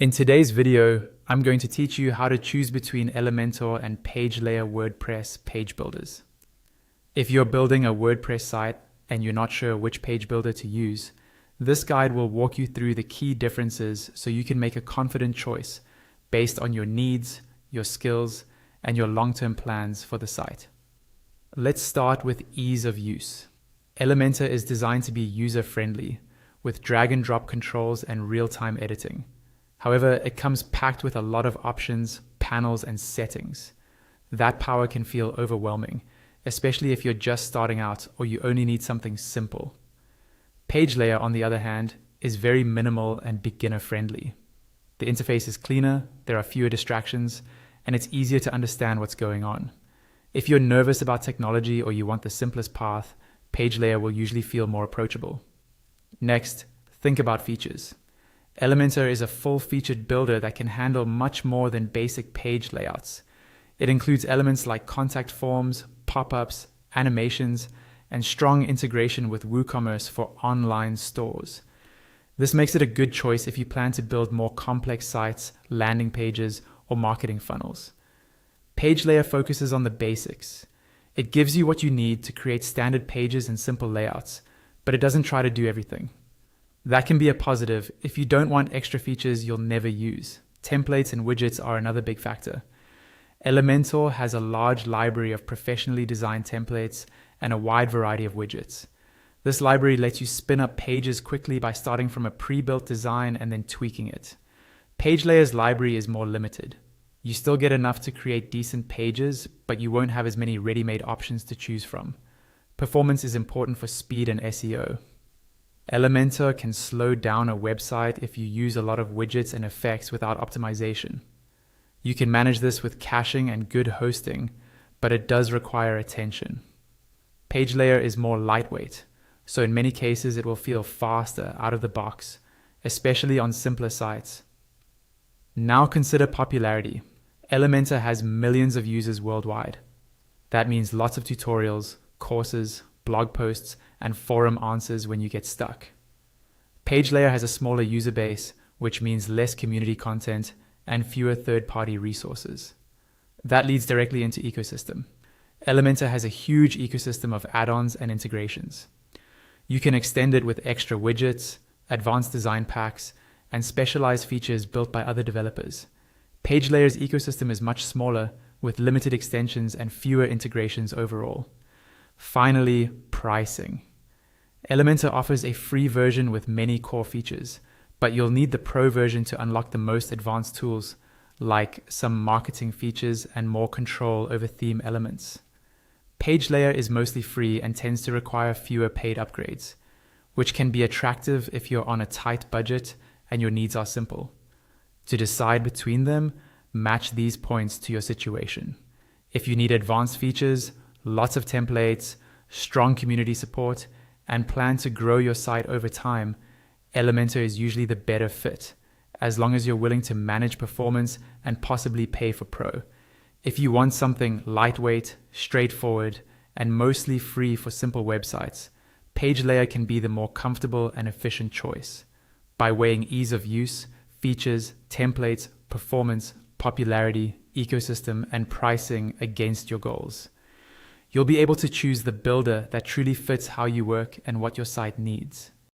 In today's video, I'm going to teach you how to choose between Elementor and PageLayer WordPress page builders. If you're building a WordPress site and you're not sure which page builder to use, this guide will walk you through the key differences so you can make a confident choice based on your needs, your skills, and your long-term plans for the site. Let's start with ease of use. Elementor is designed to be user-friendly with drag and drop controls and real-time editing. However, it comes packed with a lot of options, panels, and settings. That power can feel overwhelming, especially if you're just starting out or you only need something simple. PageLayer, on the other hand, is very minimal and beginner-friendly. The interface is cleaner, there are fewer distractions, and it's easier to understand what's going on. If you're nervous about technology or you want the simplest path, PageLayer will usually feel more approachable. Next, think about features. Elementor is a full-featured builder that can handle much more than basic page layouts. It includes elements like contact forms, pop-ups, animations, and strong integration with WooCommerce for online stores. This makes it a good choice if you plan to build more complex sites, landing pages, or marketing funnels. PageLayer focuses on the basics. It gives you what you need to create standard pages and simple layouts, but it doesn't try to do everything. That can be a positive if you don't want extra features you'll never use. Templates and widgets are another big factor. Elementor has a large library of professionally designed templates and a wide variety of widgets. This library lets you spin up pages quickly by starting from a pre-built design and then tweaking it. PageLayer's library is more limited. You still get enough to create decent pages, but you won't have as many ready-made options to choose from. Performance is important for speed and SEO. Elementor can slow down a website if you use a lot of widgets and effects without optimization. You can manage this with caching and good hosting, but it does require attention. PageLayer is more lightweight, so in many cases it will feel faster out of the box, especially on simpler sites. Now consider popularity. Elementor has millions of users worldwide. That means lots of tutorials, courses, blog posts, and forum answers when you get stuck. PageLayer has a smaller user base, which means less community content and fewer third-party resources. That leads directly into ecosystem. Elementor has a huge ecosystem of add-ons and integrations. You can extend it with extra widgets, advanced design packs, and specialized features built by other developers. PageLayer's ecosystem is much smaller, with limited extensions and fewer integrations overall. Finally, pricing. Elementor offers a free version with many core features, but you'll need the Pro version to unlock the most advanced tools, like some marketing features and more control over theme elements. PageLayer is mostly free and tends to require fewer paid upgrades, which can be attractive if you're on a tight budget and your needs are simple. To decide between them, match these points to your situation. If you need advanced features, lots of templates, strong community support, and plan to grow your site over time, Elementor is usually the better fit, as long as you're willing to manage performance and possibly pay for Pro. If you want something lightweight, straightforward, and mostly free for simple websites, PageLayer can be the more comfortable and efficient choice. By weighing ease of use, features, templates, performance, popularity, ecosystem, and pricing against your goals, you'll be able to choose the builder that truly fits how you work and what your site needs.